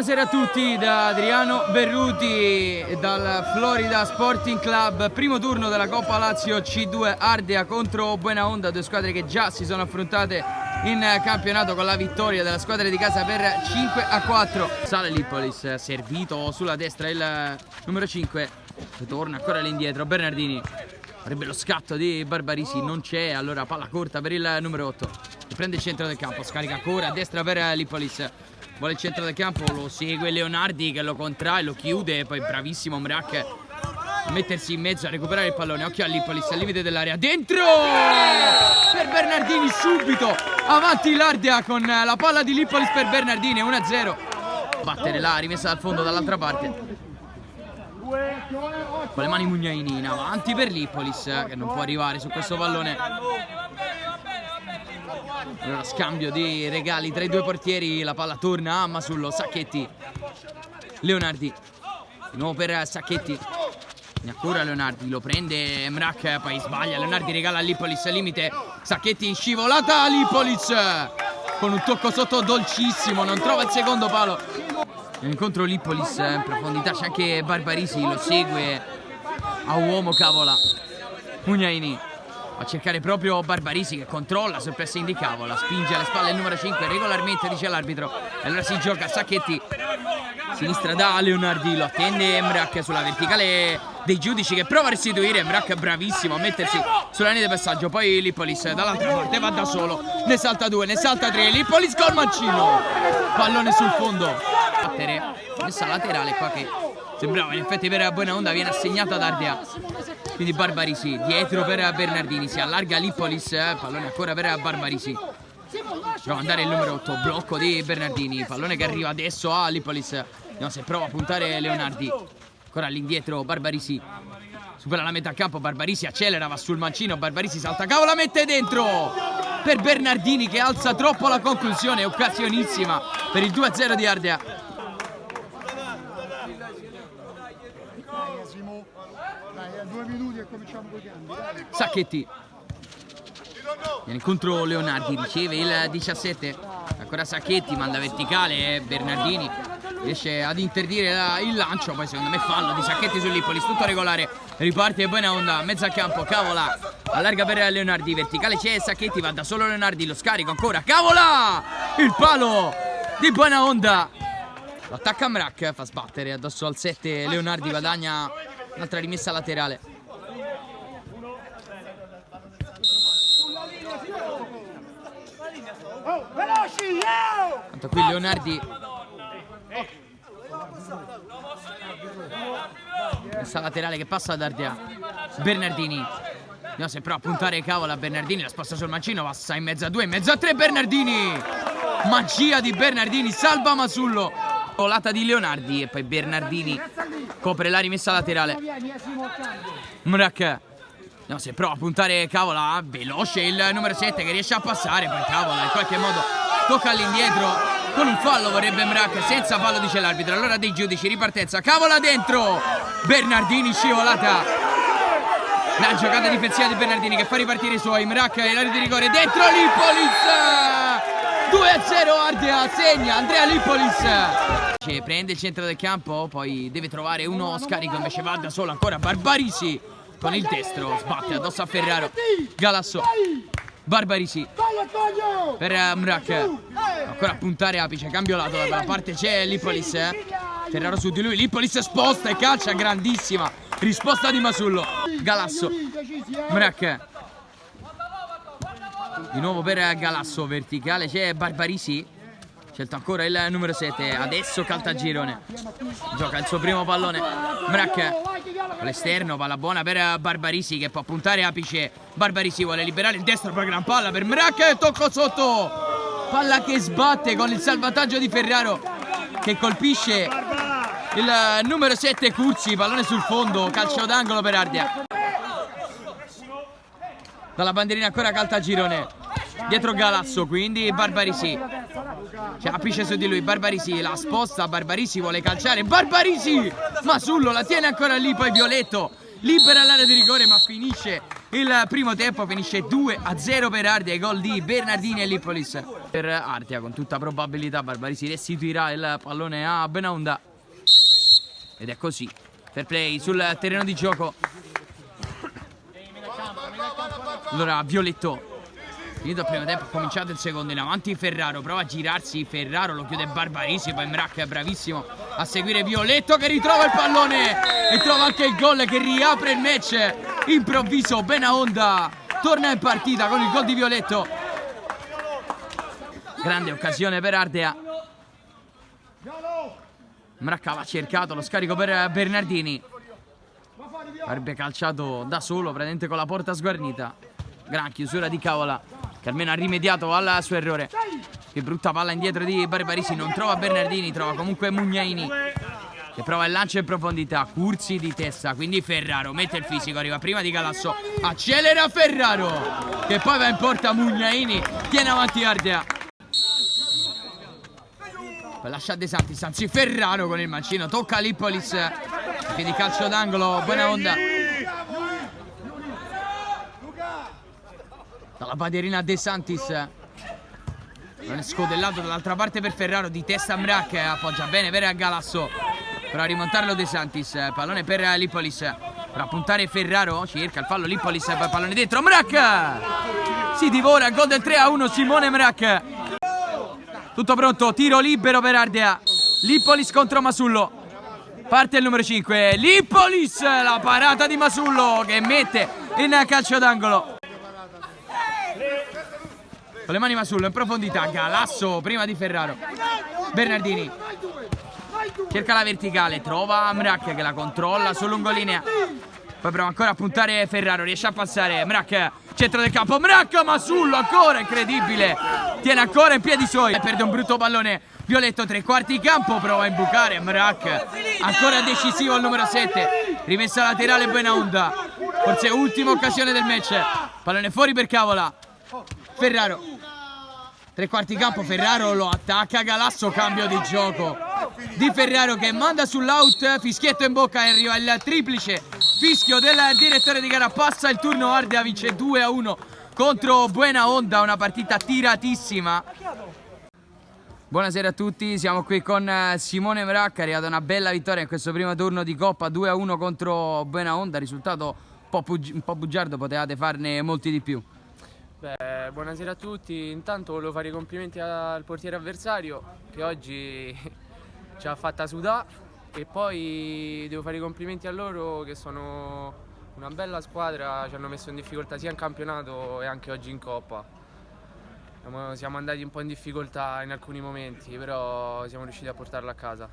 Buonasera a tutti da Adriano Berruti dal Florida Sporting Club. Primo turno della Coppa Lazio C2 Ardea contro Buenaonda, due squadre che già si sono affrontate in campionato con la vittoria della squadra di casa per 5-4. Sale Lippolis, servito sulla destra il numero 5, ritorna ancora all'indietro Bernardini. Avrebbe lo scatto di Barbarisi, non c'è, allora palla corta per il numero 8. Prende il centro del campo, scarica ancora a destra per Lippolis. Vuole il centro del campo, lo segue Leonardi che lo contrae, lo chiude, poi bravissimo Mrak a mettersi in mezzo a recuperare il pallone. Occhio a Lippolis al limite dell'area, dentro per Bernardini, subito avanti l'Ardea con la palla di Lippolis per Bernardini, 1-0. Battere la rimessa dal fondo dall'altra parte con le mani Mugnaini in avanti per Lippolis che non può arrivare su questo pallone. Allora scambio di regali tra i due portieri, la palla torna a Masullo, Sacchetti, Leonardi, di nuovo per Sacchetti, ne ha cura Leonardi, lo prende Mrak, poi sbaglia, Leonardi regala a Lippolis, limite, Sacchetti in scivolata, Lippolis con un tocco sotto dolcissimo, non trova il secondo palo. Incontro Lippolis in profondità, c'è anche Barbarisi, lo segue a uomo, cavola, Mugnaini a cercare proprio Barbarisi che controlla sul pressing di Cavola, spinge alle spalle il numero 5 regolarmente, dice l'arbitro, e allora si gioca Sacchetti, sinistra da Leonardi, lo attende Mrak sulla verticale dei giudici che prova a restituire, Mrak bravissimo a mettersi sulla linea di passaggio, poi Lippolis dall'altra parte va da solo, ne salta 2, ne salta 3, Lippolis col mancino, pallone sul fondo, battere, messa laterale qua che sembrava in effetti per Buenaonda, viene assegnata da Ardea. Quindi Barbarisi dietro per Bernardini, si allarga Lippolis, pallone ancora per Barbarisi. Prova ad andare il numero 8, blocco di Bernardini, pallone che arriva adesso a Lippolis. No, se prova a puntare Leonardi, ancora all'indietro Barbarisi. Supera la metà campo, Barbarisi accelera, va sul mancino, Barbarisi salta, cavola, mette dentro! Per Bernardini che alza troppo la conclusione, occasionissima per il 2-0 di Ardea. Sacchetti viene incontro Leonardi, riceve il 17, ancora Sacchetti, manda verticale, Bernardini riesce ad interdire il lancio, poi secondo me fallo di Sacchetti su Lippolis, tutto regolare, riparte Buenaonda, mezzo al campo, Cavola allarga per Leonardi, verticale c'è Sacchetti, va da solo Leonardi, lo scarico ancora, Cavola, il palo di Buenaonda, lo attacca Mrak, fa sbattere addosso al 7, Leonardi guadagna un'altra rimessa laterale. Tanto qui Leonardi messa laterale che passa ad Ardea, Bernardini, no, se prova a puntare Cavola, Bernardini la sposta sul mancino, passa in mezzo a 2, in mezzo a 3, Bernardini, magia di Bernardini, salva Masullo, volata di Leonardi e poi Bernardini copre la rimessa laterale. Mrak, no, se prova a puntare Cavola, veloce il numero 7 che riesce a passare, poi Cavola in qualche modo tocca all'indietro, con un fallo vorrebbe Mrak, senza fallo dice l'arbitro, allora dei giudici, ripartenza, Cavola dentro, Bernardini scivolata, la giocata difensiva di Bernardini che fa ripartire i suoi, Mrak e l'area di rigore, dentro Lippolis, 2-0 Ardea, segna Andrea Lippolis, prende il centro del campo, poi deve trovare uno scarico, invece va da solo ancora Barbarisi con il destro, sbatte addosso a Ferraro, Galasso, Barbarisi per Mrak, ancora a puntare Apice, cambio lato, dalla parte c'è Lippolis, Ferraro su di lui, Lippolis sposta e calcia, grandissima risposta di Masullo, Galasso, Mrak, di nuovo per Galasso, verticale c'è Barbarisi, scelto ancora il numero 7, adesso Caltagirone, gioca il suo primo pallone, Mrak all'esterno, palla buona per Barbarisi che può puntare Apice, Barbarisi vuole liberare il destro, poi gran palla per Mrak, tocco sotto, palla che sbatte con il salvataggio di Ferraro che colpisce il numero 7 Curzi, pallone sul fondo, calcio d'angolo per Ardea. Dalla bandierina ancora Caltagirone, dietro Galasso, quindi Barbarisi, c'è Apice su di lui, Barbarisi la sposta, Barbarisi vuole calciare, Barbarisi, Masullo la tiene ancora lì, poi Violetto libera l'area di rigore, ma finisce il primo tempo, finisce 2-0 per Ardea, i gol di Bernardini e Lippolis. Per Ardea con tutta probabilità Barbarisi restituirà il pallone a Benaonda ed è così, fair play sul terreno di gioco. Allora Violetto, finito il primo tempo, ha cominciato il secondo, in avanti Ferraro, prova a girarsi, Ferraro lo chiude Barbarisi, poi Mrak è bravissimo a seguire Violetto che ritrova il pallone e trova anche il gol che riapre il match. Improvviso Benaonda torna in partita con il gol di Violetto. Grande occasione per Ardea. Mrak aveva cercato lo scarico per Bernardini, avrebbe calciato da solo, praticamente con la porta sguarnita. Gran chiusura di Cavola, che almeno ha rimediato al suo errore. Che brutta palla indietro di Barbarisi, non trova Bernardini, trova comunque Mugnaini che prova il lancio in profondità. Curzi di testa, quindi Ferraro mette il fisico, arriva prima di Galasso, accelera Ferraro che poi va in porta. Mugnaini tiene avanti Ardea, poi lascia De Santis, anzi Ferraro con il mancino, tocca Lippolis che di calcio d'angolo. Benaonda dalla bandierina De Santis, non è scodellato dall'altra parte per Ferraro, di testa Mrak, appoggia bene per Galasso, però a rimontarlo De Santis, pallone per Lippolis, per appuntare Ferraro, cerca il fallo Lippolis, poi pallone dentro, Mrak si divora, gol del 3-1 Simone Mrak. Tutto pronto, tiro libero per Ardea, Lippolis contro Masullo, parte il numero 5, Lippolis, la parata di Masullo che mette in calcio d'angolo. Con le mani Masullo in profondità, Galasso prima di Ferraro. Bernardini cerca la verticale, trova Mrak che la controlla su lungolinea, poi prova ancora a puntare Ferraro, riesce a passare Mrak, centro del campo, Mrak, Masullo ancora, incredibile, tiene ancora in piedi i suoi e perde un brutto pallone. Violetto, tre quarti campo, prova a imbucare Mrak, ancora decisivo il numero 7, rimessa laterale Benaonda, forse ultima occasione del match, pallone fuori per Cavola. Ferraro, tre quarti campo, Ferraro lo attacca, Galasso, cambio di gioco di Ferraro che manda sull'out, fischietto in bocca e arriva il triplice fischio del direttore di gara. Passa il turno, Ardea vince 2-1 contro Benaonda, una partita tiratissima. Buonasera a tutti, siamo qui con Simone Mrak, è arrivata una bella vittoria in questo primo turno di Coppa, 2-1 contro Benaonda, risultato un po' bugiardo, potevate farne molti di più. Beh, buonasera a tutti, intanto volevo fare i complimenti al portiere avversario che oggi ci ha fatta sudare, e poi devo fare i complimenti a loro che sono una bella squadra, ci hanno messo in difficoltà sia in campionato e anche oggi in Coppa. Siamo andati un po' in difficoltà in alcuni momenti, però siamo riusciti a portarla a casa.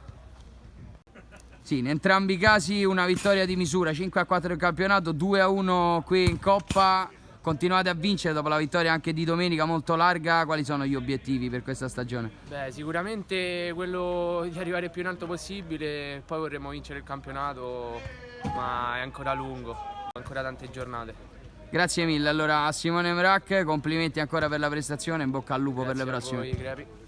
Sì, in entrambi i casi una vittoria di misura, 5-4 in campionato, 2-1 qui in Coppa. Continuate a vincere dopo la vittoria anche di domenica molto larga. Quali sono gli obiettivi per questa stagione? Beh, sicuramente quello di arrivare il più in alto possibile, poi vorremmo vincere il campionato, ma è ancora lungo, ancora tante giornate. Grazie mille allora a Simone Mrak, complimenti ancora per la prestazione, in bocca al lupo. Grazie per le prossime. Grazie a voi, Crepi.